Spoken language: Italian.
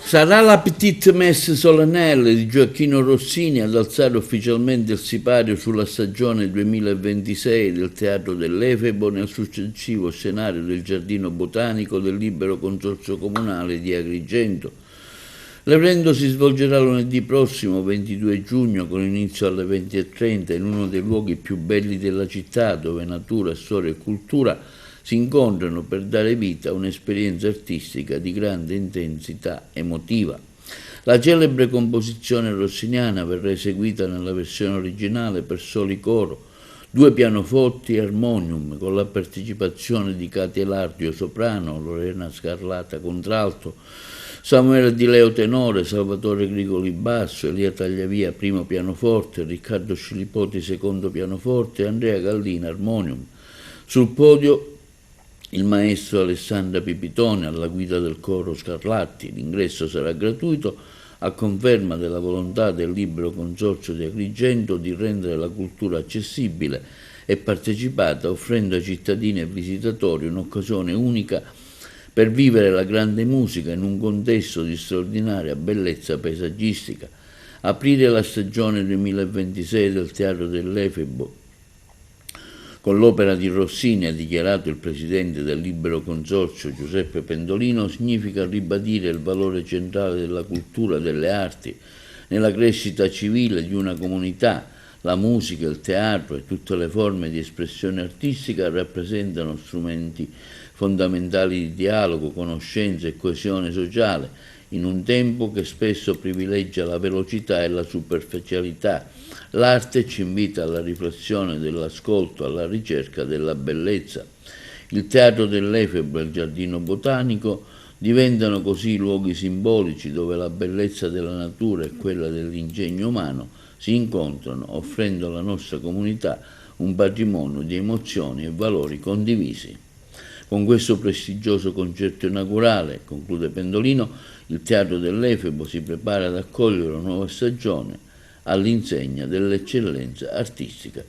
Sarà la Petite Messe solennelle di Gioacchino Rossini ad alzare ufficialmente il sipario sulla stagione 2026 del Teatro dell'Efebo nel successivo scenario del Giardino Botanico del Libero Consorzio Comunale di Agrigento. L'evento si svolgerà lunedì prossimo 22 giugno con inizio alle 20:30 in uno dei luoghi più belli della città dove natura, storia e cultura si incontrano per dare vita a un'esperienza artistica di grande intensità emotiva. La celebre composizione rossiniana verrà eseguita nella versione originale per soli coro, 2 pianoforti e armonium, con la partecipazione di Katia Elardio soprano, Lorena Scarlata contralto, Samuele Di Leo tenore, Salvatore Grigoli basso, Elia Tagliavia primo pianoforte, Riccardo Scilipoti secondo pianoforte e Andrea Gallina armonium. Sul podio il maestro Alessandra Pipitone alla guida del coro Scarlatti. L'ingresso sarà gratuito a conferma della volontà del Libero Consorzio di Agrigento di rendere la cultura accessibile e partecipata, offrendo ai cittadini e visitatori un'occasione unica per vivere la grande musica in un contesto di straordinaria bellezza paesaggistica. Aprire la stagione 2026 del Teatro dell'Efebo con l'opera di Rossini, ha dichiarato il presidente del Libero Consorzio Giuseppe Pendolino, significa ribadire il valore centrale della cultura e delle arti nella crescita civile di una comunità. La musica, il teatro e tutte le forme di espressione artistica rappresentano strumenti fondamentali di dialogo, conoscenza e coesione sociale, in un tempo che spesso privilegia la velocità e la superficialità. L'arte ci invita alla riflessione dell'ascolto, alla ricerca della bellezza. Il Teatro dell'Efebo e il Giardino Botanico diventano così luoghi simbolici dove la bellezza della natura e quella dell'ingegno umano si incontrano, offrendo alla nostra comunità un patrimonio di emozioni e valori condivisi. Con questo prestigioso concerto inaugurale, conclude Pendolino, il Teatro dell'Efebo si prepara ad accogliere una nuova stagione all'insegna dell'eccellenza artistica.